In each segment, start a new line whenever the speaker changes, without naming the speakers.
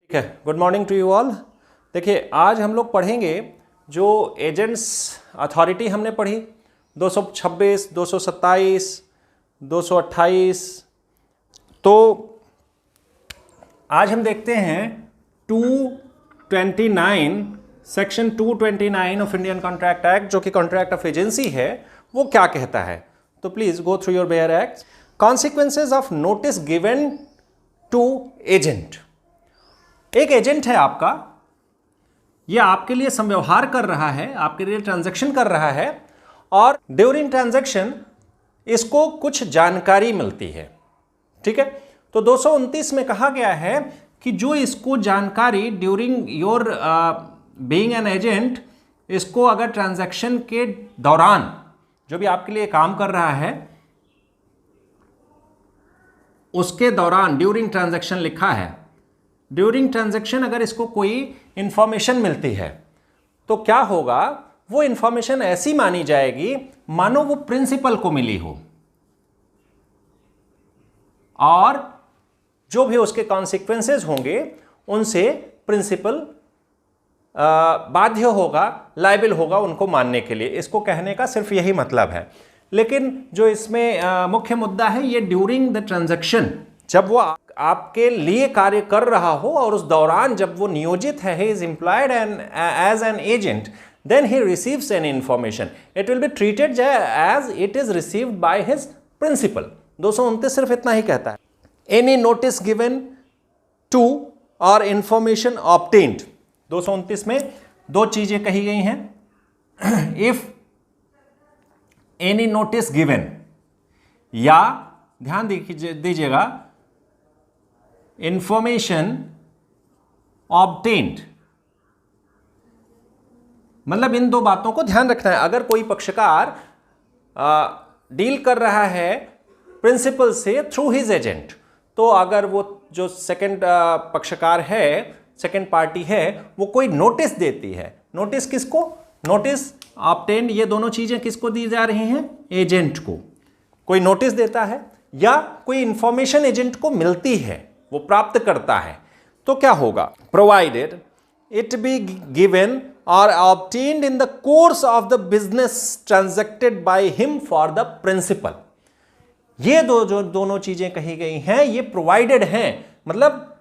ठीक है, good morning to you all. देखिए, आज हम लोग पढ़ेंगे जो एजेंट्स अथॉरिटी हमने पढ़ी 226, 227, 228। तो आज हम देखते हैं 229 section 229 of Indian contract act, जो कि कॉन्ट्रैक्ट ऑफ एजेंसी है, वो क्या कहता है। तो please go through your bare act. Consequences of notice given to agent. एक एजेंट है आपका, यह आपके लिए संव्यवहार कर रहा है, आपके लिए ट्रांजैक्शन कर रहा है, और ड्यूरिंग ट्रांजैक्शन इसको कुछ जानकारी मिलती है। ठीक है, तो 229 में कहा गया है कि जो इसको जानकारी during your being an agent, इसको अगर ट्रांजैक्शन के दौरान जो भी आपके लिए काम कर रहा है उसके दौरान, ड्यूरिंग ट्रांजैक्शन लिखा है, ड्यूरिंग ट्रांजैक्शन अगर इसको कोई इंफॉर्मेशन मिलती है तो क्या होगा, वो इंफॉर्मेशन ऐसी मानी जाएगी मानो वो प्रिंसिपल को मिली हो, और जो भी उसके कॉन्सिक्वेंसेज होंगे उनसे प्रिंसिपल बाध्य होगा, लायबिल होगा उनको मानने के लिए। इसको कहने का सिर्फ यही मतलब है। लेकिन जो इसमें मुख्य मुद्दा है, ये ड्यूरिंग द ट्रांजैक्शन, जब वो आपके लिए कार्य कर रहा हो और उस दौरान जब वो नियोजित है, he is employed as an agent, then he receives an information, it will be treated as it is received by his principal. 229 सिर्फ इतना ही कहता है। एनी नोटिस गिवन टू और इंफॉर्मेशन ऑब्टेन्ड। 229 में दो चीजें कही गई हैं। इफ एनी नोटिस गिवन, या ध्यान दीजिएगा, इंफॉर्मेशन ऑब्टेन्ड, मतलब इन दो बातों को ध्यान रखना है। अगर कोई पक्षकार डील कर रहा है प्रिंसिपल से थ्रू हिज एजेंट, तो अगर वो जो सेकंड पक्षकार है, सेकंड पार्टी है, वो कोई नोटिस देती है, नोटिस किसको, नोटिस ऑब्टेन्ड, ये दोनों चीजें किसको दी जा रही हैं, एजेंट को। कोई नोटिस देता है या कोई इंफॉर्मेशन एजेंट को मिलती है, वो प्राप्त करता है, तो क्या होगा, प्रोवाइडेड इट बी गिवन और obtained in the course of the business transacted by him for the principal. ये जो दोनों चीजें कही गई हैं, ये प्रोवाइडेड हैं, मतलब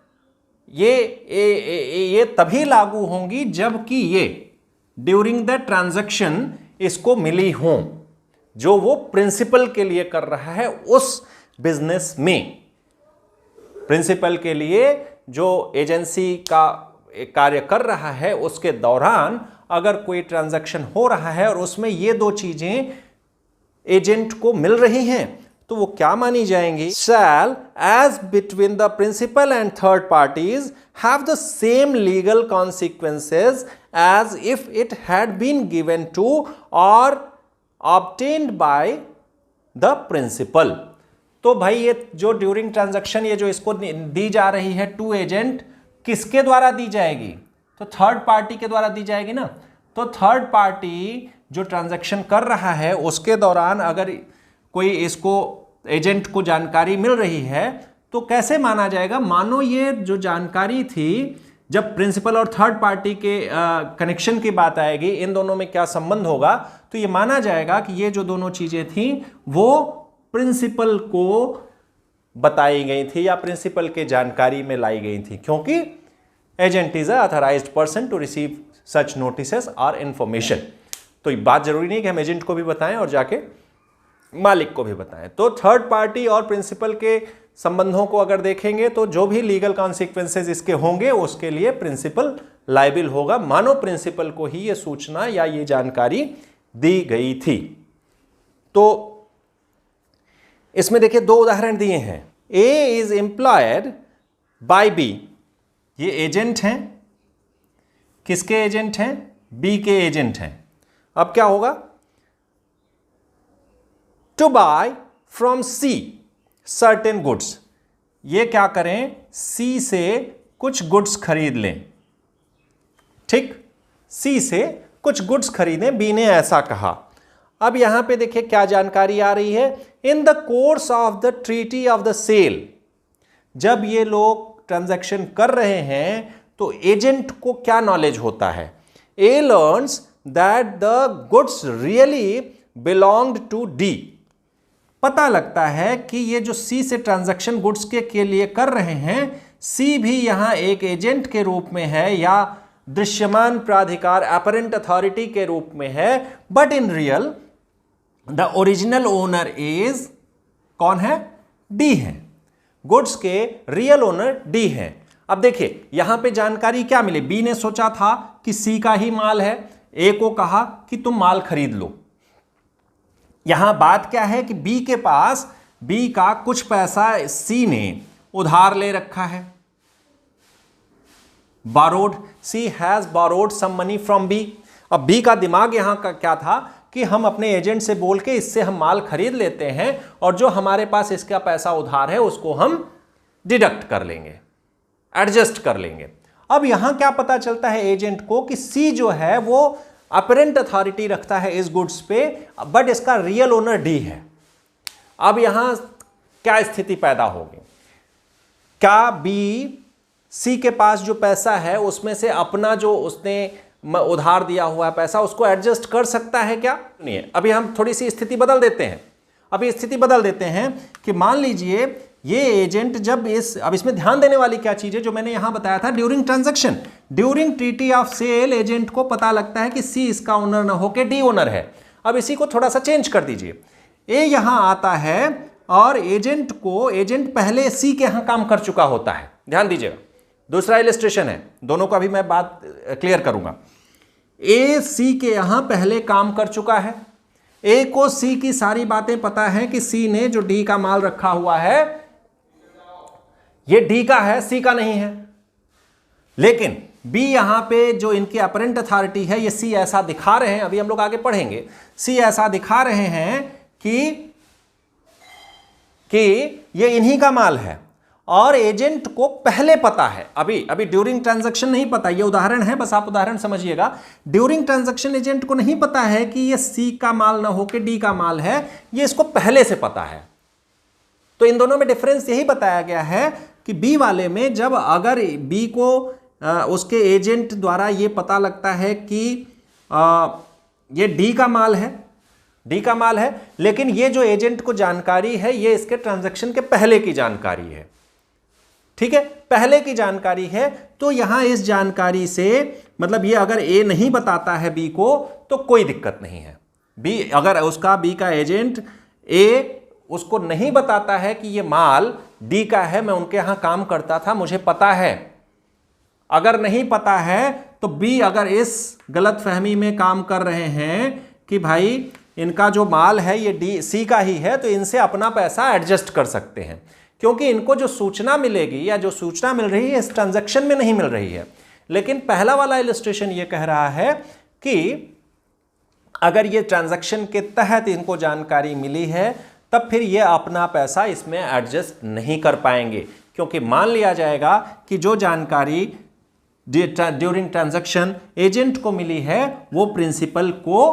ये तभी लागू होंगी जबकि ये ड्यूरिंग द ट्रांजैक्शन इसको मिली हों, जो वो प्रिंसिपल के लिए कर रहा है उस बिजनेस में। प्रिंसिपल के लिए जो एजेंसी का कार्य कर रहा है उसके दौरान अगर कोई ट्रांजैक्शन हो रहा है और उसमें ये दो चीजें एजेंट को मिल रही हैं, तो वो क्या मानी जाएंगी, shall as between the principal and third parties have the same legal consequences as if it had been given to or obtained by the principal। तो भाई ये जो ड्यूरिंग ट्रांजैक्शन, ये जो इसको दी जा रही है टू एजेंट, किसके द्वारा दी जाएगी, तो थर्ड पार्टी के द्वारा दी जाएगी ना। तो थर्ड पार्टी जो ट्रांजैक्शन कर रहा है उसके दौरान अगर कोई इसको एजेंट को जानकारी मिल रही है तो कैसे माना जाएगा, मानो ये जो जानकारी थी, जब प्रिंसिपल और थर्ड पार्टी के कनेक्शन की बात आएगी, इन दोनों में क्या संबंध होगा, तो ये माना जाएगा कि ये जो दोनों चीजें थी वो प्रिंसिपल को बताई गई थी या प्रिंसिपल के जानकारी में लाई गई थी, क्योंकि agent is authorized person to receive such notices और इंफॉर्मेशन। तो ये बात जरूरी नहीं कि हम एजेंट को भी बताएं और जाके मालिक को भी बताएं। तो थर्ड पार्टी और प्रिंसिपल के संबंधों को अगर देखेंगे तो जो भी लीगल कॉन्सिक्वेंसेज इसके होंगे उसके लिए प्रिंसिपल लायबिल होगा, मानो प्रिंसिपल को ही ये सूचना या ये जानकारी दी गई थी। तो इसमें देखिए दो उदाहरण दिए हैं। ए इज एम्प्लॉयड बाय बी, ये एजेंट हैं, किसके एजेंट हैं, बी के एजेंट हैं। अब क्या होगा, to buy from C certain goods, ये क्या करें, सी से कुछ गुड्स खरीद लें। ठीक, सी से कुछ गुड्स खरीदें, बी ने ऐसा कहा। अब यहां पे देखिए क्या जानकारी आ रही है, in the course of the treaty of the sale, जब ये लोग ट्रांजैक्शन कर रहे हैं तो एजेंट को क्या नॉलेज होता है? A learns that the goods really belonged to D. पता लगता है कि ये जो सी से ट्रांजैक्शन गुड्स के लिए कर रहे हैं, सी भी यहां एक एजेंट के रूप में है या दृश्यमान प्राधिकार अपरेंट अथॉरिटी के रूप में है, but in real the original owner is कौन है? डी है। गुड्स के रियल ओनर डी है। अब देखिए यहां पे जानकारी क्या मिली? बी ने सोचा था कि सी का ही माल है, ए को कहा कि तुम माल खरीद लो। यहां बात क्या है कि बी के पास बी का कुछ पैसा सी ने उधार ले रखा है, borrowed, C has borrowed some money from B. अब बी का दिमाग यहां का क्या था कि हम अपने एजेंट से बोल के इससे हम माल खरीद लेते हैं और जो हमारे पास इसका पैसा उधार है उसको हम डिडक्ट कर लेंगे, एडजस्ट कर लेंगे। अब यहां क्या पता चलता है एजेंट को कि सी जो है वो अपरेंट अथॉरिटी रखता है इस गुड्स पे, बट इसका रियल ओनर डी है। अब यहां क्या स्थिति पैदा होगी? क्या बी सी के पास जो पैसा है उसमें से अपना जो उसने उधार दिया हुआ पैसा उसको एडजस्ट कर सकता है क्या? नहीं है। अभी हम थोड़ी सी स्थिति बदल देते हैं। अभी स्थिति बदल देते हैं कि मान लीजिए ये एजेंट जब अब इसमें ध्यान देने वाली क्या चीज है जो मैंने यहां बताया था, during transaction, during treaty of sale agent को पता लगता है कि सी इसका ओनर ना होकर डी ओनर है। अब इसी को थोड़ा सा चेंज कर दीजिए। ए यहां आता है और एजेंट पहले सी के यहां काम कर चुका होता है। ध्यान दीजिएगा, दूसरा इलस्ट्रेशन है, दोनों का भी मैं बात क्लियर करूंगा। ए सी के यहां पहले काम कर चुका है। ए को सी की सारी बातें पता है कि सी ने जो डी का माल रखा हुआ है ये डी का है, सी का नहीं है। लेकिन बी यहां पे जो इनकी अपरेंट अथॉरिटी है ये सी ऐसा दिखा रहे हैं, अभी हम लोग आगे पढ़ेंगे, सी ऐसा दिखा रहे हैं कि ये इन्हीं का माल है और एजेंट को पहले पता है। अभी ड्यूरिंग ट्रांजैक्शन नहीं पता, ये उदाहरण है, बस आप उदाहरण समझिएगा। ड्यूरिंग ट्रांजैक्शन एजेंट को नहीं पता है कि ये सी का माल ना होकर डी का माल है, ये इसको पहले से पता है। तो इन दोनों में डिफरेंस यही बताया गया है कि बी वाले में जब अगर बी को उसके एजेंट द्वारा ये पता लगता है कि ये डी का माल है, लेकिन ये जो एजेंट को जानकारी है ये इसके ट्रांजैक्शन के पहले की जानकारी है। ठीक है, पहले की जानकारी है। तो यहां इस जानकारी से मतलब ये अगर ए नहीं बताता है बी को तो कोई दिक्कत नहीं है। बी अगर उसका बी का एजेंट ए उसको नहीं बताता है कि ये माल डी का है, मैं उनके यहां काम करता था, मुझे पता है, अगर नहीं पता है तो बी अगर इस गलत फहमी में काम कर रहे हैं कि भाई इनका जो माल है ये डी सी का ही है, तो इनसे अपना पैसा एडजस्ट कर सकते हैं, क्योंकि इनको जो सूचना मिलेगी या जो सूचना मिल रही है इस ट्रांजैक्शन में नहीं मिल रही है। लेकिन पहला वाला इलस्ट्रेशन ये कह रहा है कि अगर ये ट्रांजैक्शन के तहत इनको जानकारी मिली है तब फिर ये अपना पैसा इसमें एडजस्ट नहीं कर पाएंगे, क्योंकि मान लिया जाएगा कि जो जानकारी ड्यूरिंग ट्रांजैक्शन एजेंट को मिली है वो प्रिंसिपल को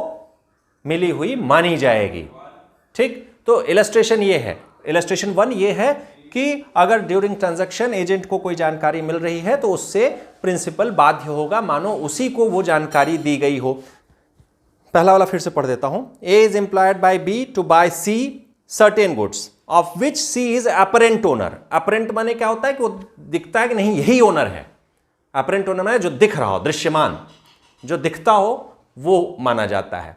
मिली हुई मानी जाएगी। ठीक, तो इलस्ट्रेशन ये है, इलस्ट्रेशन 1 ये है कि अगर ड्यूरिंग ट्रांजैक्शन एजेंट को कोई जानकारी मिल रही है तो उससे प्रिंसिपल बाध्य होगा मानो उसी को वो जानकारी दी गई हो। पहला वाला फिर से पढ़ देता हूं। A is employed by B to buy C certain goods of which C is apparent owner. Apparent माने क्या होता है कि वो दिखता है कि नहीं यही ओनर है। अपरेंट ओनर माने जो दिख रहा हो, दृश्यमान, जो दिखता हो वो माना जाता है।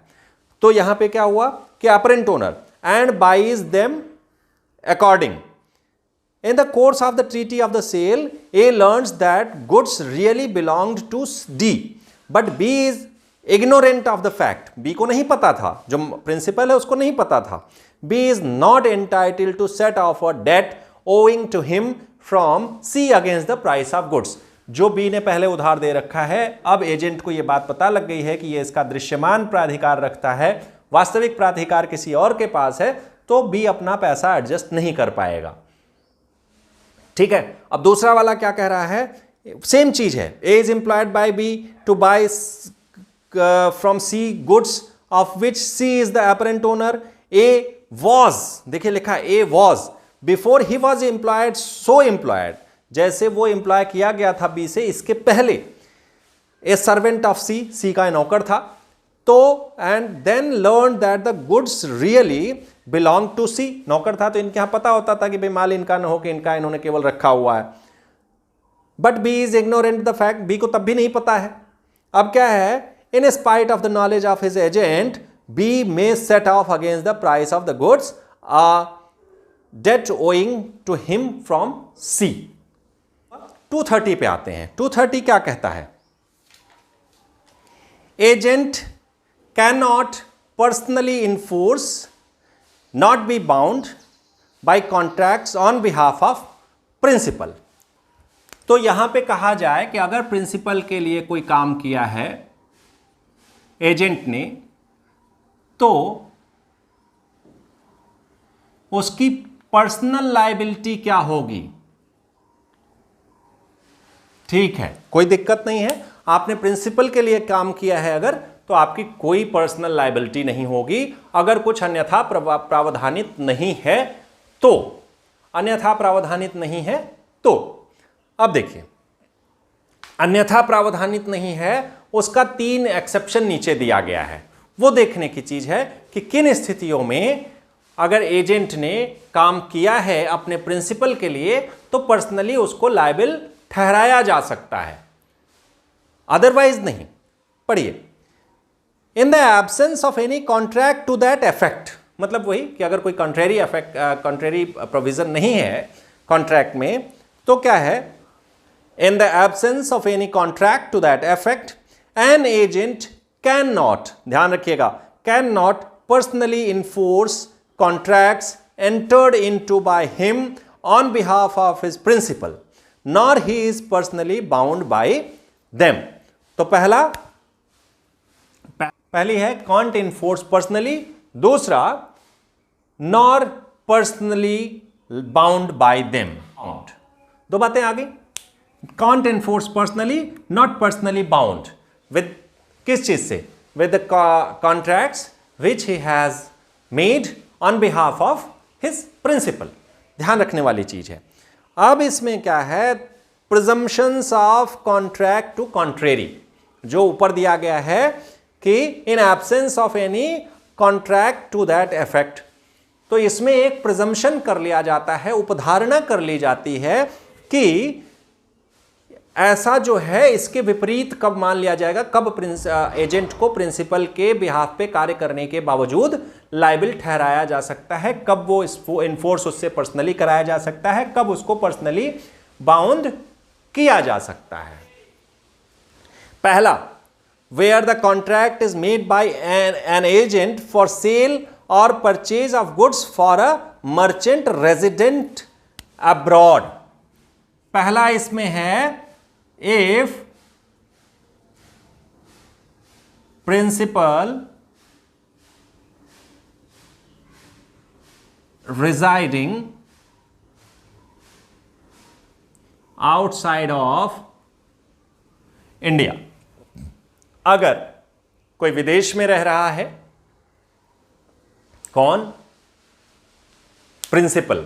तो यहां पे क्या हुआ कि apparent owner and buys them according. In the course of the treaty of the sale, A learns that goods really belonged to D, but B is ignorant of the fact. B को नहीं पता था, जो principal है उसको नहीं पता था। B is not entitled to set off a debt owing to him from C against the price of goods. जो B ने पहले उधार दे रखा है, अब एजेंट को यह बात पता लग गई है कि यह इसका दृश्यमान प्राधिकार रखता है, वास्तविक प्राधिकार किसी और के पास है, तो बी अपना पैसा एडजस्ट नहीं कर पाएगा। ठीक है, अब दूसरा वाला क्या कह रहा है, सेम चीज है। A is employed by B to buy from C goods of which C is the apparent owner. A was, देखिए लिखा A was, before he was employed so employed, जैसे वो एम्प्लॉय किया गया था बी से, इसके पहले ए सर्वेंट ऑफ सी, सी का नौकर था, तो and then learn that the goods really belong to C, नौकर था तो इनके यहां पता होता था कि भाई माल इनका न हो कि इनका, इन्होंने केवल रखा हुआ है। But B is ignorant the fact, B को तब भी नहीं पता है। अब क्या है, in spite of the knowledge of his agent B may set off against the price of the goods debt owing to him from C. 230 पे आते हैं। 230 क्या कहता है, agent can not personally enforce, not be bound by contracts on behalf of principal. तो यहां पे कहा जाए कि अगर प्रिंसिपल के लिए कोई काम किया है एजेंट ने, तो उसकी पर्सनल लायबिलिटी क्या होगी। ठीक है, कोई दिक्कत नहीं है, आपने प्रिंसिपल के लिए काम किया है अगर, तो आपकी कोई पर्सनल लायबिलिटी नहीं होगी अगर कुछ अन्यथा प्रावधानित नहीं है तो, अन्यथा प्रावधानित नहीं है तो। अब देखिए, अन्यथा प्रावधानित नहीं है उसका 3 एक्सेप्शन नीचे दिया गया है। वो देखने की चीज है कि किन स्थितियों में अगर एजेंट ने काम किया है अपने प्रिंसिपल के लिए तो पर्सनली उसको लायबिल ठहराया जा सकता है, अदरवाइज नहीं। पढ़िए, in the absence of any contract to that effect, मतलब वही कि अगर कोई कॉन्ट्रेरी प्रोविजन नहीं है कॉन्ट्रैक्ट में, तो क्या है, in the absence of any contract to that effect an agent can not, ध्यान रखिएगा, can not personally enforce contracts entered into by him on behalf of his principal, nor he is personally bound by them. तो पहली है can't enforce personally, दूसरा nor personally bound by them. दो बातें आ गई, can't enforce personally, not personally bound with किस चीज से, with the contracts which he has made on behalf of his principal. ध्यान रखने वाली चीज है। अब इसमें क्या है, presumptions of contract to contrary, जो ऊपर दिया गया है कि in absence of any contract to that effect, तो इसमें एक प्रिजम्पशन कर लिया जाता है, उपधारणा कर ली जाती है कि ऐसा जो है इसके विपरीत कब मान लिया जाएगा, कब एजेंट को प्रिंसिपल के बिहाफ पे कार्य करने के बावजूद लायबिल ठहराया जा सकता है, कब वो इसको इन्फोर्स उससे पर्सनली कराया जा सकता है, कब उसको पर्सनली बाउंड किया जा सकता है। पहला, where the contract is made by an agent for sale और purchase of goods for a merchant resident abroad. पहला इसमें है, if principal residing outside of India, अगर कोई विदेश में रह रहा है, कौन, प्रिंसिपल,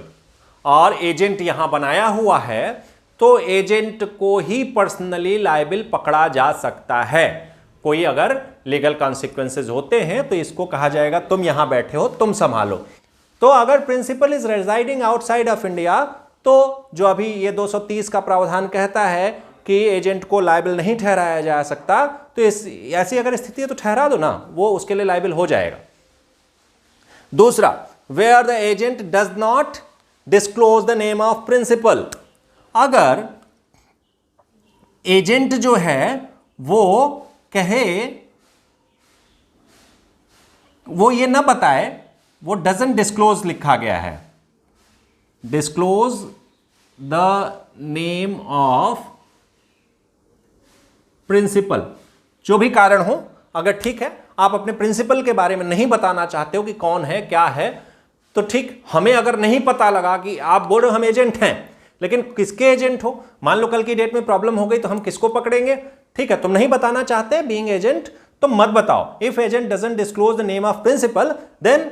और एजेंट यहां बनाया हुआ है, तो एजेंट को ही पर्सनली लायबिल पकड़ा जा सकता है। कोई अगर लीगल कॉन्सिक्वेंसेज होते हैं तो इसको कहा जाएगा तुम यहां बैठे हो, तुम संभालो। तो अगर principal is residing outside of India, तो जो अभी ये 230 का प्रावधान कहता है कि एजेंट को लायबिल नहीं ठहराया जा सकता, तो ऐसी अगर स्थिति है तो ठहरा दो ना, वो उसके लिए लायबिल हो जाएगा। दूसरा, where the agent does not disclose the name of principal, अगर एजेंट जो है वो कहे, वो ये ना बताए, वो डजंट डिस्क्लोज लिखा गया है, disclose the name of principal, जो भी कारण हो, अगर ठीक है आप अपने प्रिंसिपल के बारे में नहीं बताना चाहते हो कि कौन है क्या है, तो ठीक, हमें अगर नहीं पता लगा कि आप बोल रहे हो हम एजेंट हैं, लेकिन किसके एजेंट हो, मान लो कल की डेट में प्रॉब्लम हो गई तो हम किसको पकड़ेंगे। ठीक है, तुम नहीं बताना चाहते बीइंग एजेंट, तो मत बताओ। If agent doesn't disclose the name of principal, then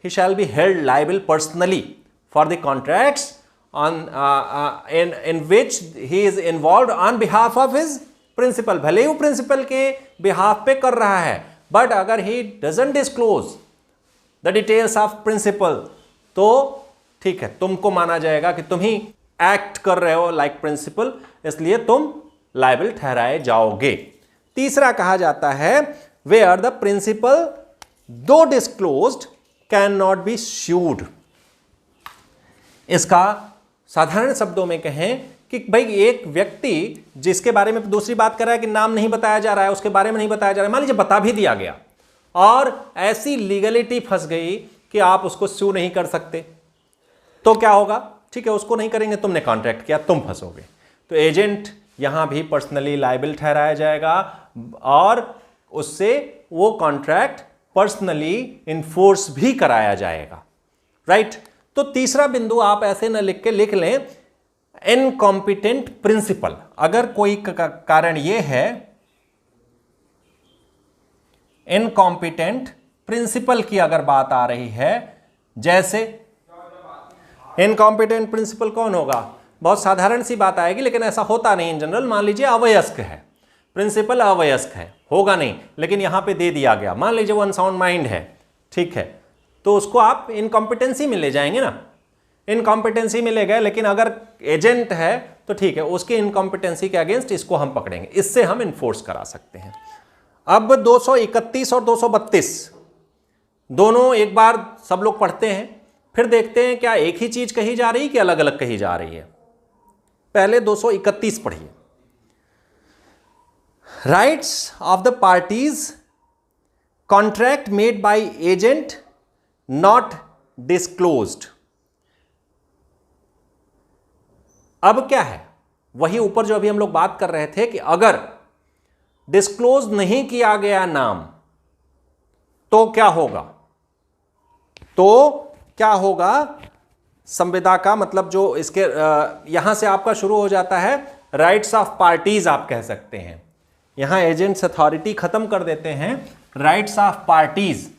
he shall be held liable personally for the contracts in which he is involved on behalf of his principal, भले ही वो प्रिंसिपल के behalf पे कर रहा है, बट अगर he doesn't disclose the details of principal, तो ठीक है, तुमको माना जाएगा कि तुम ही एक्ट कर रहे हो लाइक प्रिंसिपल, इसलिए तुम लायबल ठहराए जाओगे। तीसरा कहा जाता है where the principal though disclosed cannot be sued। इसका साधारण शब्दों में कहें कि भाई एक व्यक्ति जिसके बारे में दूसरी बात कर रहा है कि नाम नहीं बताया जा रहा है, उसके बारे में नहीं बताया जा रहा है, मान लीजिए बता भी दिया गया और ऐसी लीगलिटी फंस गई कि आप उसको सू नहीं कर सकते, तो क्या होगा? ठीक है, उसको नहीं करेंगे, तुमने कॉन्ट्रैक्ट किया, तुम फंसोगे। तो एजेंट यहां भी पर्सनली लायबल ठहराया जाएगा और उससे वो कॉन्ट्रैक्ट पर्सनली इन्फोर्स भी कराया जाएगा, राइट। तो तीसरा बिंदु आप ऐसे न लिख के लिख लें इनकॉम्पिटेंट प्रिंसिपल। अगर कोई कारण यह है इनकॉम्पिटेंट प्रिंसिपल की अगर बात आ रही है, जैसे इनकॉम्पिटेंट प्रिंसिपल कौन होगा? बहुत साधारण सी बात आएगी, लेकिन ऐसा होता नहीं इन जनरल। मान लीजिए अवयस्क है, प्रिंसिपल अवयस्क है, होगा नहीं, लेकिन यहां पे दे दिया गया, मान लीजिए वो अनसाउंड माइंड है, ठीक है, तो उसको आप इनकॉम्पिटेंसी में ले जाएंगे ना, इनकॉम्पिटेंसी में ले गए। लेकिन अगर एजेंट है तो ठीक है, उसकी इनकॉम्पिटेंसी के अगेंस्ट इसको हम पकड़ेंगे, इससे हम इन्फोर्स करा सकते हैं। अब 231 और 232 दोनों एक बार सब लोग पढ़ते हैं, फिर देखते हैं क्या एक ही चीज कही जा रही है कि अलग अलग कही जा रही है। पहले 231 पढ़िए। Rights of the parties contract made by agent not disclosed. अब क्या है? वही ऊपर जो अभी हम लोग बात कर रहे थे कि अगर डिस्क्लोज नहीं किया गया नाम तो क्या होगा? तो क्या होगा? संविदा का मतलब जो इसके यहां से आपका शुरू हो जाता है राइट्स ऑफ पार्टीज, आप कह सकते हैं। यहां एजेंट्स अथॉरिटी खत्म कर देते हैं, राइट्स ऑफ पार्टीज,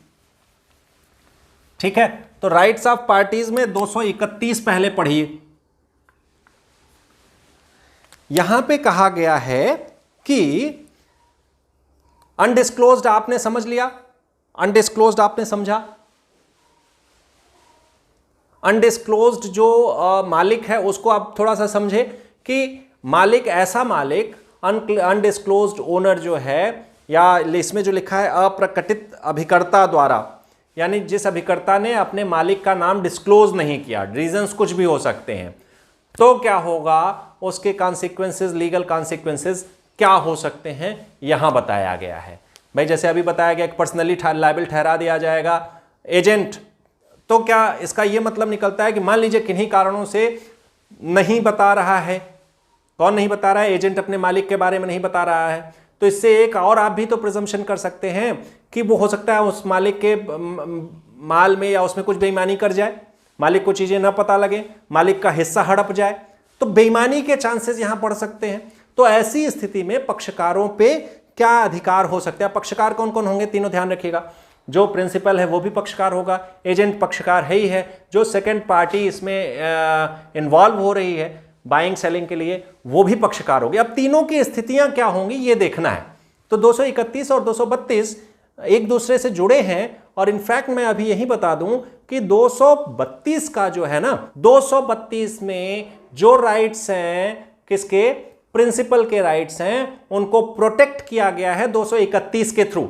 ठीक है। तो राइट्स ऑफ पार्टीज में 231 पहले पढ़िए। यहां पे कहा गया है कि अनडिस्क्लोज्ड आपने समझ लिया, अनडिस्क्लोज्ड आपने समझा। अनडिस्क्लोज्ड जो मालिक है उसको आप थोड़ा सा समझे कि मालिक, ऐसा मालिक, अनडिस्क्लोज्ड ओनर जो है, या इसमें जो लिखा है अप्रकटित अभिकर्ता द्वारा, यानी जिस अभिकर्ता ने अपने मालिक का नाम डिस्क्लोज नहीं किया, रीजंस कुछ भी हो सकते हैं, तो क्या होगा? उसके कॉन्सिक्वेंसेस, लीगल कॉन्सिक्वेंसेस क्या हो सकते हैं, यहां बताया गया है। भाई जैसे अभी बताया गया कि पर्सनली लायबल ठहरा दिया जाएगा एजेंट, तो क्या इसका यह मतलब निकलता है कि मान लीजिए किन्हीं कारणों से नहीं बता रहा है, कौन नहीं बता रहा है? एजेंट अपने मालिक के बारे में नहीं बता रहा है, तो इससे एक और आप भी तो प्रिजम्पशन कर सकते हैं कि वो हो सकता है उस मालिक के माल में या उसमें कुछ बेईमानी कर जाए, मालिक को चीजें ना पता लगे, मालिक का हिस्सा हड़प जाए, तो बेईमानी के चांसेस यहां पड़ सकते हैं। तो ऐसी स्थिति में पक्षकारों पे क्या अधिकार हो सकते हैं? पक्षकार कौन कौन होंगे? तीनों ध्यान रखिएगा। जो प्रिंसिपल है वो भी पक्षकार होगा, एजेंट पक्षकार है ही है, जो सेकंड पार्टी इसमें इन्वॉल्व हो रही है बाइंग सेलिंग के लिए वो भी पक्षकार होगी। अब तीनों की स्थितियां क्या होंगी ये देखना है। तो 231 और 232 एक दूसरे से जुड़े हैं, और इनफैक्ट मैं अभी यही बता दूं कि 232 का जो है ना, 232 में जो राइट्स हैं, किसके? प्रिंसिपल के राइट्स हैं, उनको प्रोटेक्ट किया गया है 231 के थ्रू।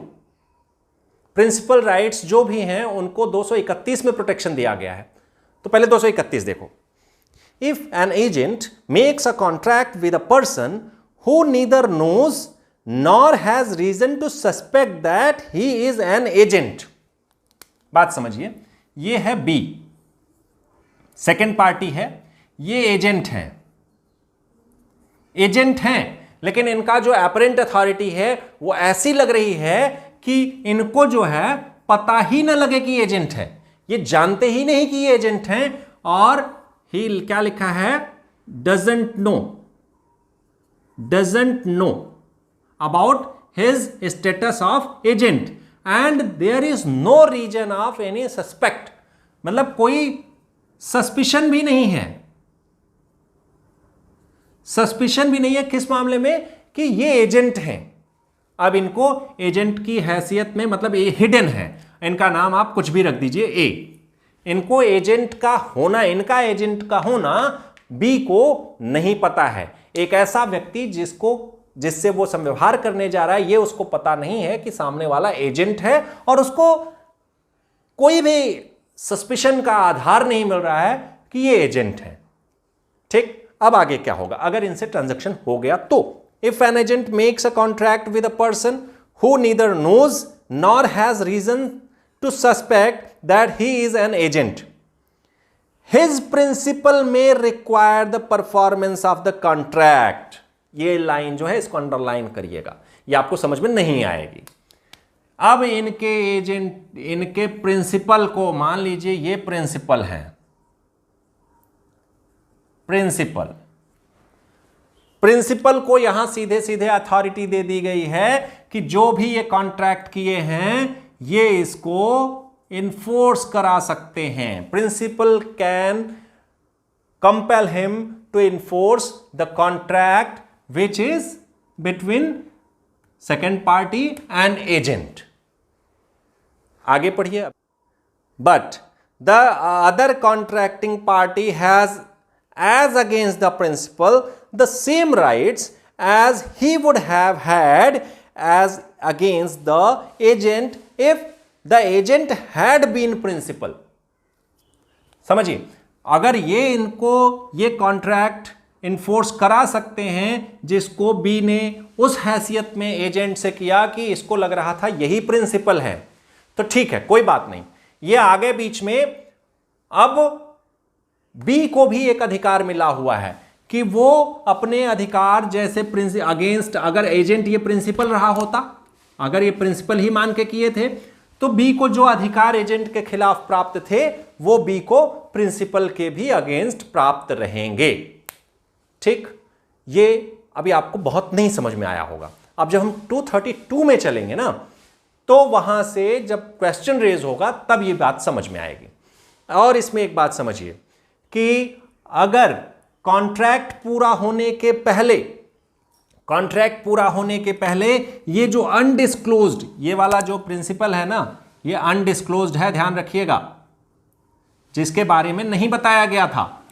प्रिंसिपल राइट्स जो भी हैं उनको 231 में प्रोटेक्शन दिया गया है। तो पहले 231 देखो। If an agent makes a contract with a person who neither knows nor has reason to suspect that he is an agent. बात समझिए, ये है बी, सेकेंड पार्टी है, ये एजेंट है, एजेंट हैं, लेकिन इनका जो अपरेंट अथॉरिटी है वो ऐसी लग रही है कि इनको जो है पता ही ना लगे कि एजेंट है, ये जानते ही नहीं कि ये एजेंट हैं, और ही क्या लिखा है? Doesn't know about his status of agent and there is no reason of any suspect. मतलब कोई सस्पिशन भी नहीं है सस्पिशन भी नहीं है किस मामले में कि ये एजेंट हैं। अब इनको एजेंट की हैसियत में मतलब ये हिडन है, इनका नाम आप कुछ भी रख दीजिए ए। इनको एजेंट का होना, इनका एजेंट का होना बी को नहीं पता है। एक ऐसा व्यक्ति जिससे वो संव्यवहार करने जा रहा है, ये उसको पता नहीं है कि सामने वाला एजेंट है और उसको कोई भी सस्पिशन का आधार नहीं मिल रहा है कि ये एजेंट है। ठीक, अब आगे क्या होगा अगर इनसे ट्रांजैक्शन हो गया तो? If an agent makes a contract with a person who neither knows nor has reason to suspect that he is an agent, his principal may require the performance of the contract. ये line जो है इसको underline करिएगा, ये आपको समझ में नहीं आएगी। अब इनके एजेंट, इनके प्रिंसिपल को मान लीजिए ये प्रिंसिपल है, प्रिंसिपल को यहां सीधे सीधे अथॉरिटी दे दी गई है कि जो भी ये कॉन्ट्रैक्ट किए हैं ये इसको इन्फोर्स करा सकते हैं। Principal can compel him to enforce the contract which is between second party and agent. आगे पढ़िए। But the other contracting party has as against the principal the same rights as he would have had as against the agent if the agent had been principal। समझिए, अगर ये इनको ये contract enforce करा सकते हैं जिसको बी ने उस हैसियत में एजेंट से किया कि इसको लग रहा था यही प्रिंसिपल है, तो ठीक है, कोई बात नहीं। ये आगे बीच में अब बी को भी एक अधिकार मिला हुआ है कि वो अपने अधिकार जैसे अगेंस्ट, अगर एजेंट ये प्रिंसिपल रहा होता, अगर ये प्रिंसिपल ही मान के किए थे, तो बी को जो अधिकार एजेंट के खिलाफ प्राप्त थे वो बी को प्रिंसिपल के भी अगेंस्ट प्राप्त रहेंगे। ठीक, ये अभी आपको बहुत नहीं समझ में आया होगा। अब जब हम 232 में चलेंगे ना, तो वहां से जब क्वेश्चन रेज होगा तब ये बात समझ में आएगी। और इसमें एक बात समझिए कि अगर कॉन्ट्रैक्ट पूरा होने के पहले ये जो अनडिस्क्लोज्ड, ये वाला जो प्रिंसिपल है ना, ये अनडिस्क्लोज्ड है, ध्यान रखिएगा, जिसके बारे में नहीं बताया गया था,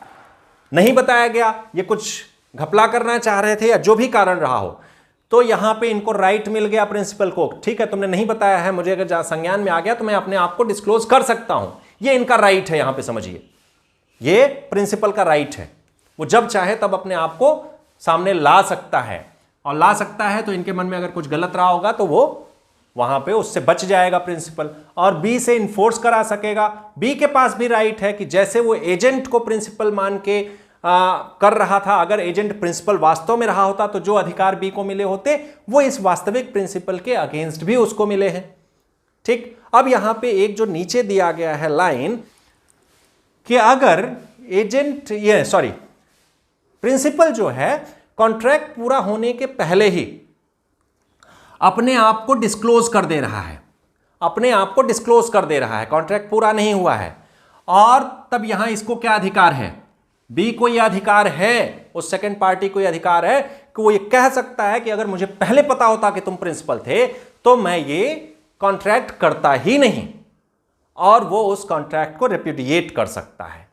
नहीं बताया गया, ये कुछ घपला करना चाह रहे थे या जो भी कारण रहा हो, तो यहां पे इनको राइट मिल गया प्रिंसिपल को, ठीक है तुमने नहीं बताया है, मुझे अगर संज्ञान में आ गया तो मैं अपने आप को डिस्क्लोज कर सकता हूं। ये इनका राइट है, यहां पे समझिए, ये प्रिंसिपल का राइट है, वो जब चाहे तब अपने आप को सामने ला सकता है, और ला सकता है तो इनके मन में अगर कुछ गलत रहा होगा तो वो वहां पे उससे बच जाएगा प्रिंसिपल, और बी से इन्फोर्स करा सकेगा। बी के पास भी राइट है कि जैसे वो एजेंट को प्रिंसिपल मान के कर रहा था, अगर एजेंट प्रिंसिपल वास्तव में रहा होता तो जो अधिकार बी को मिले होते वो इस वास्तविक प्रिंसिपल के अगेंस्ट भी उसको मिले हैं। ठीक, अब यहां पे एक जो नीचे दिया गया है लाइन कि अगर प्रिंसिपल जो है कॉन्ट्रैक्ट पूरा होने के पहले ही अपने आप को डिस्क्लोज कर दे रहा है, कॉन्ट्रैक्ट पूरा नहीं हुआ है, और तब यहां इसको क्या अधिकार है, बी को यह अधिकार है, उस सेकंड पार्टी को यह अधिकार है कि वो ये कह सकता है कि अगर मुझे पहले पता होता कि तुम प्रिंसिपल थे तो मैं ये कॉन्ट्रैक्ट करता ही नहीं, और वो उस कॉन्ट्रैक्ट को रिप्यूडिएट कर सकता है।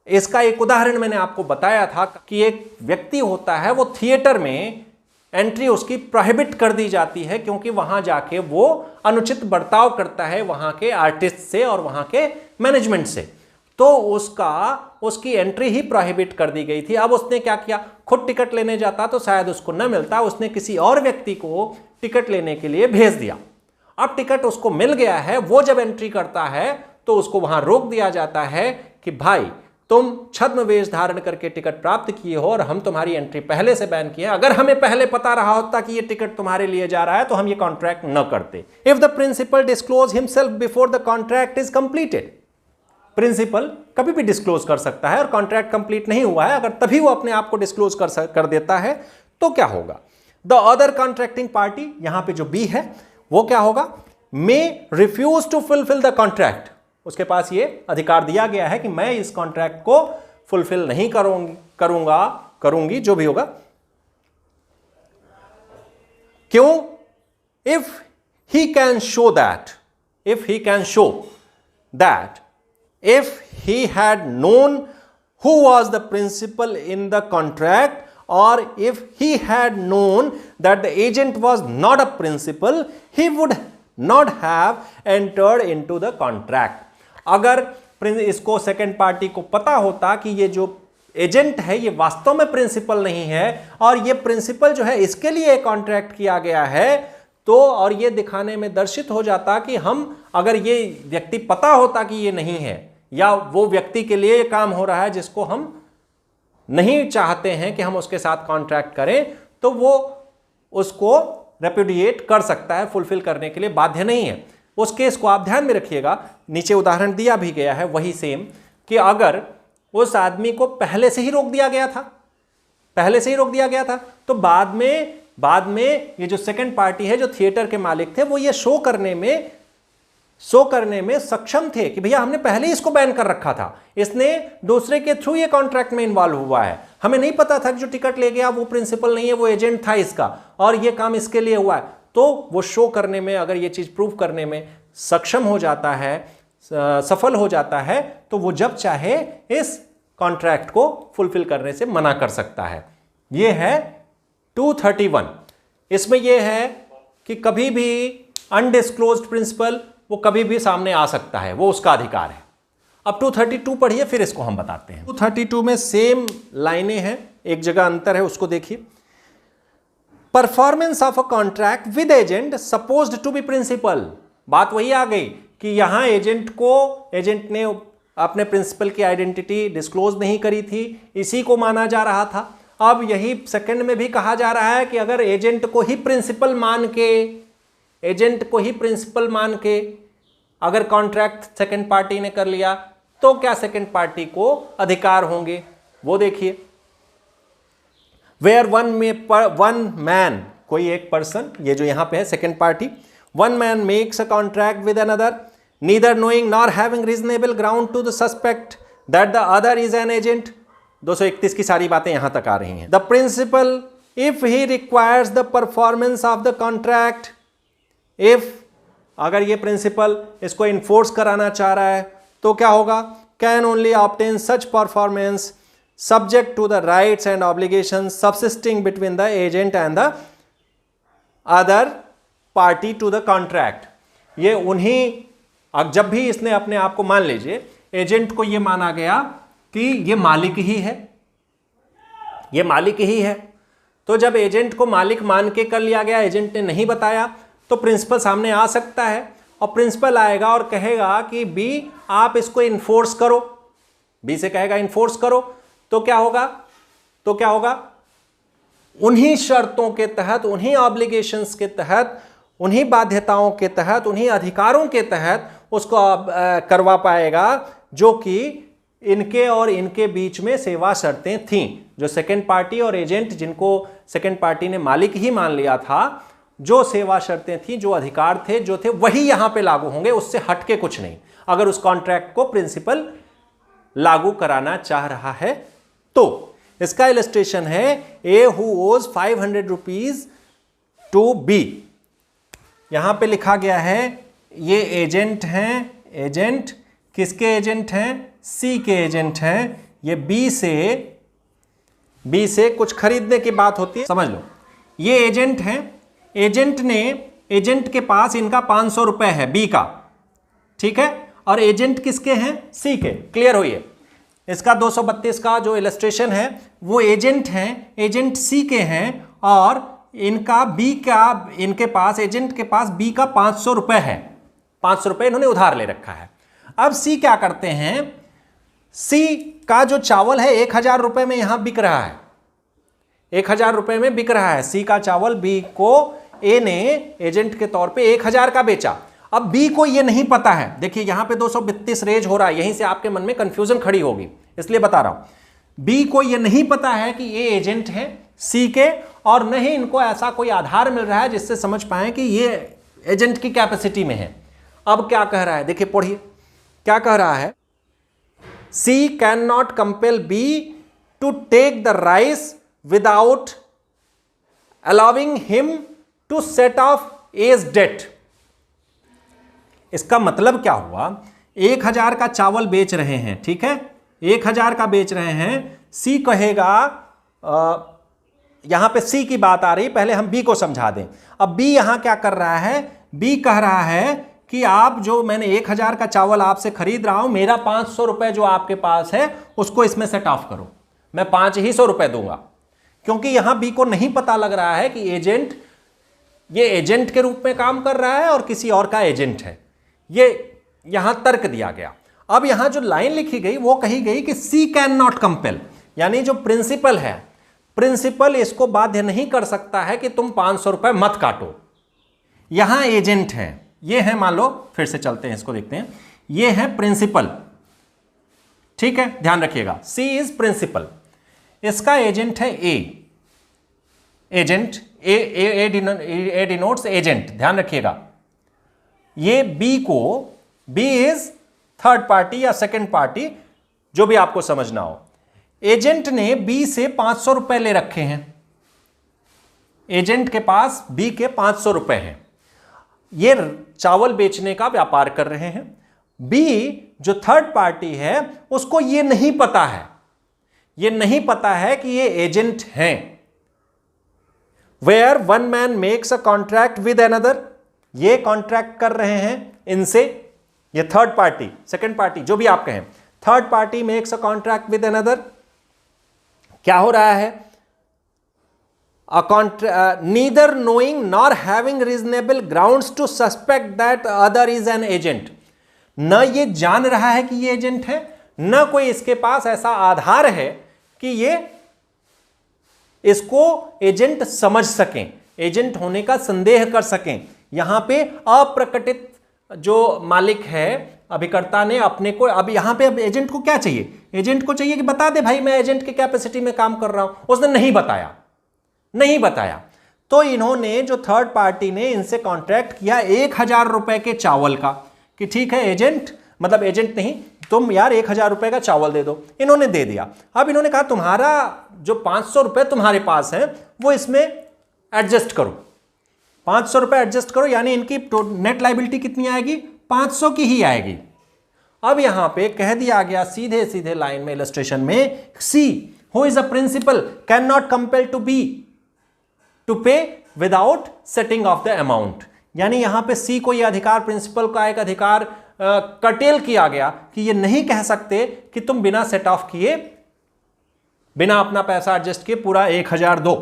इसका एक उदाहरण मैंने आपको बताया था कि एक व्यक्ति होता है, वो थिएटर में एंट्री उसकी प्रोहिबिट कर दी जाती है क्योंकि वहां जाके वो अनुचित बर्ताव करता है वहां के आर्टिस्ट से और वहां के मैनेजमेंट से, तो उसकी एंट्री ही प्रोहिबिट कर दी गई थी। अब उसने क्या किया, खुद टिकट लेने जाता तो शायद उसको न मिलता, उसने किसी और व्यक्ति को टिकट लेने के लिए भेज दिया। अब टिकट उसको मिल गया है, वो जब एंट्री करता है तो उसको वहां रोक दिया जाता है कि भाई तुम छद्म वेश धारण करके टिकट प्राप्त किए हो और हम तुम्हारी एंट्री पहले से बैन किए, अगर हमें पहले पता रहा होता कि ये टिकट तुम्हारे लिए जा रहा है तो हम ये कॉन्ट्रैक्ट न करते। If the principal disclose himself before the contract is completed, principal कभी भी डिस्क्लोज कर सकता है और कॉन्ट्रैक्ट कंप्लीट नहीं हुआ है, अगर तभी वो अपने आप को डिस्क्लोज कर देता है तो क्या होगा, द अदर कॉन्ट्रैक्टिंग पार्टी, यहां पे जो बी है वो क्या होगा, may refuse to fulfil the contract, उसके पास ये अधिकार दिया गया है कि मैं इस कॉन्ट्रैक्ट को फुलफिल नहीं करूंगी, जो भी होगा, क्यों? If he can show that, if he can show that if he had known who was the principal in the contract, or if he had known that the agent was not a principal, he would not have entered into the contract. अगर इसको second party को पता होता कि ये जो agent है ये वास्तव में प्रिंसिपल नहीं है और ये प्रिंसिपल जो है इसके लिए कॉन्ट्रैक्ट किया गया है, तो और ये दिखाने में दर्शित हो जाता कि हम, अगर ये व्यक्ति पता होता कि ये नहीं है या वो व्यक्ति के लिए ये काम हो रहा है जिसको हम नहीं चाहते हैं कि हम उसके साथ कॉन्ट्रैक्ट करें, तो वो उसको रेपुडिएट कर सकता है, फुलफिल करने के लिए बाध्य नहीं है। उस केस को आप ध्यान में रखिएगा, नीचे उदाहरण दिया भी गया है वही सेम, कि अगर उस आदमी को पहले से ही रोक दिया गया था, पहले से ही रोक दिया गया था, तो बाद में ये जो सेकंड पार्टी है, जो थिएटर के मालिक थे, वो ये शो करने में सक्षम थे कि भैया हमने पहले ही इसको बैन कर रखा था, इसने दूसरे के थ्रू ये कॉन्ट्रैक्ट में इन्वॉल्व हुआ है, हमें नहीं पता था कि जो टिकट ले गया वो प्रिंसिपल नहीं है, वो एजेंट था इसका और ये काम इसके लिए हुआ है। तो वो शो करने में, अगर ये चीज प्रूव करने में सक्षम हो जाता है, सफल हो जाता है, तो वो जब चाहे इस कॉन्ट्रैक्ट को फुलफिल करने से मना कर सकता है। ये है 231। इसमें यह है कि कभी भी अनडिस्क्लोज्ड प्रिंसिपल वो कभी भी सामने आ सकता है, वो उसका अधिकार है। अब 232 पढ़िए, फिर इसको हम बताते हैं। 232 में सेम लाइनें हैं, एक जगह अंतर है, उसको देखिए। Performance of a contract with agent supposed to be principal. बात वही आ गई कि यहां एजेंट ने अपने प्रिंसिपल की आइडेंटिटी डिस्क्लोज नहीं करी थी, इसी को माना जा रहा था। अब यही सेकंड में भी कहा जा रहा है कि अगर एजेंट को ही प्रिंसिपल मान के अगर कॉन्ट्रैक्ट सेकंड पार्टी ने कर लिया, तो क्या सेकंड पार्टी को अधिकार होंगे, वो देखिए। वेयर वन मैन, कोई एक पर्सन, ये जो यहां पे है second party, one man makes a contract with another, neither knowing nor having reasonable ground to the suspect that the other is an agent. 231 की सारी बातें यहां तक आ रही हैं। The principal if he requires the performance of the contract, if अगर ये प्रिंसिपल इसको इन्फोर्स कराना चाह रहा है, तो क्या होगा? Can only obtain such performance subject to the rights and obligation subsisting between the agent and the other party to the contract. ये उन्हीं, अब जब भी इसने अपने आप को, मान लीजिए एजेंट को ये माना गया कि ये मालिक ही है, ये मालिक ही है, तो जब एजेंट को मालिक मान के कर लिया गया, एजेंट ने नहीं बताया, तो प्रिंसिपल सामने आ सकता है और प्रिंसिपल आएगा और कहेगा कि बी आप इसको इन्फोर्स करो, बी से कहेगा इन्फोर्स करो, तो क्या होगा? उन्हीं शर्तों के तहत, उन्हीं ऑब्लिगेशंस के तहत, उन्हीं बाध्यताओं के तहत, उन्हीं अधिकारों के तहत उसको करवा पाएगा जो कि इनके और इनके बीच में सेवा शर्तें थीं। जो सेकंड पार्टी और एजेंट, जिनको सेकंड पार्टी ने मालिक ही मान लिया था, जो सेवा शर्तें थीं, जो अधिकार थे, जो थे, वही यहां पे लागू होंगे, उससे हटके कुछ नहीं। अगर उस कॉन्ट्रैक्ट को प्रिंसिपल लागू कराना चाह रहा है तो। इसका इलस्ट्रेशन है ए हु ओज 500 रुपीज टू बी। यहां पे लिखा गया है ये एजेंट हैं, एजेंट किसके एजेंट हैं? सी के एजेंट हैं। ये बी से कुछ खरीदने की बात होती है, समझ लो। ये एजेंट हैं, एजेंट के पास इनका 500 रुपए है बी का, ठीक है, और एजेंट किसके हैं? सी के। क्लियर हुई? इसका 232 का जो इलस्ट्रेशन है वो एजेंट हैं, एजेंट सी के हैं, और इनका बी का, इनके पास, एजेंट के पास बी का 500 रुपए है, 500 रुपए इन्होंने उधार ले रखा है। अब सी क्या करते हैं? सी का जो चावल है 1000 रुपए में यहां बिक रहा है, 1000 रुपए में बिक रहा है। सी का चावल बी को ए ने एजेंट के तौर पे 1000 का बेचा। अब बी को ये नहीं पता है, देखिए यहां पे 232 रेज हो रहा है, यहीं से आपके मन में कंफ्यूजन खड़ी होगी, इसलिए बता रहा हूं। बी को ये नहीं पता है कि ये एजेंट है सी के, और नहीं इनको ऐसा कोई आधार मिल रहा है जिससे समझ पाए कि ये एजेंट की कैपेसिटी में है। अब क्या कह रहा है, देखिए पढ़िए क्या कह रहा है। C can not compel B to take the rice without allowing him to set off as debt. इसका मतलब क्या हुआ, 1000 का चावल बेच रहे हैं, ठीक है, 1000 का बेच रहे हैं। सी कहेगा, यहां पे सी की बात आ रही, पहले हम बी को समझा दें। अब बी यहां क्या कर रहा है, बी कह रहा है कि आप जो मैंने 1000 का चावल आपसे खरीद रहा हूं, मेरा 500 रुपए जो आपके पास है उसको इसमें सेट ऑफ करो, मैं 500 रुपए दूंगा। क्योंकि यहां बी को नहीं पता लग रहा है कि एजेंट, ये एजेंट के रूप में काम कर रहा है और किसी और का एजेंट है, ये यहां तर्क दिया गया। अब यहां जो लाइन लिखी गई वो कही गई कि सी कैन नॉट कंपेल, यानी जो प्रिंसिपल है, प्रिंसिपल इसको बाध्य नहीं कर सकता है कि तुम 500 रुपए मत काटो। यहां एजेंट है, ये है, मान लो फिर से चलते हैं, इसको देखते हैं, ये है प्रिंसिपल, ठीक है, ध्यान रखिएगा, सी इज प्रिंसिपल, इसका एजेंट है ए, एजेंट ए डिनोट्स एजेंट, ध्यान रखिएगा। ये बी को, बी इज थर्ड पार्टी या सेकंड पार्टी, जो भी आपको समझना हो। एजेंट ने बी से 500 रुपए ले रखे हैं, एजेंट के पास बी के 500 रुपए हैं, ये चावल बेचने का व्यापार कर रहे हैं। बी जो थर्ड पार्टी है उसको ये नहीं पता है, ये नहीं पता है कि ये एजेंट हैं। Where one man makes a contract with another, ये कॉन्ट्रैक्ट कर रहे हैं इनसे, ये थर्ड पार्टी, सेकंड पार्टी, जो भी आप कहें, third party makes a contract with another. क्या हो रहा है, neither knowing nor having reasonable grounds to suspect that other is an agent, न ये जान रहा है कि ये एजेंट है, न कोई इसके पास ऐसा आधार है कि ये इसको एजेंट समझ सकें, एजेंट होने का संदेह कर सकें। यहां पे अप्रकटित जो मालिक है, अभिकर्ता ने अपने को, अब यहां पे अब एजेंट को क्या चाहिए, एजेंट को चाहिए कि बता दे भाई मैं एजेंट के कैपेसिटी में काम कर रहा हूं, उसने नहीं बताया, नहीं बताया। तो इन्होंने, जो थर्ड पार्टी ने इनसे कॉन्ट्रैक्ट किया 1000 रुपए के चावल का, कि ठीक है एजेंट, मतलब एजेंट नहीं, तुम यार 1000 रुपए का चावल दे दो। इन्होंने दे दिया। अब इन्होंने कहा तुम्हारा जो 500 रुपए तुम्हारे पास है वो इसमें एडजस्ट करो, 500 रुपए एडजस्ट करो, यानी इनकी नेट लायबिलिटी कितनी आएगी, 500 की ही आएगी। अब यहां पे कह दिया गया सीधे सीधे लाइन में, इलस्ट्रेशन में, C who is a principal can not compel to B to pay without setting off the amount, यानी यहां पे सी को यह अधिकार, प्रिंसिपल का एक अधिकार कटेल किया गया कि ये नहीं कह सकते कि तुम बिना सेट ऑफ किए, बिना अपना पैसा एडजस्ट किए पूरा 1000 दो।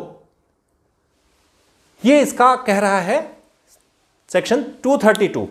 ये इसका कह रहा है सेक्शन 232।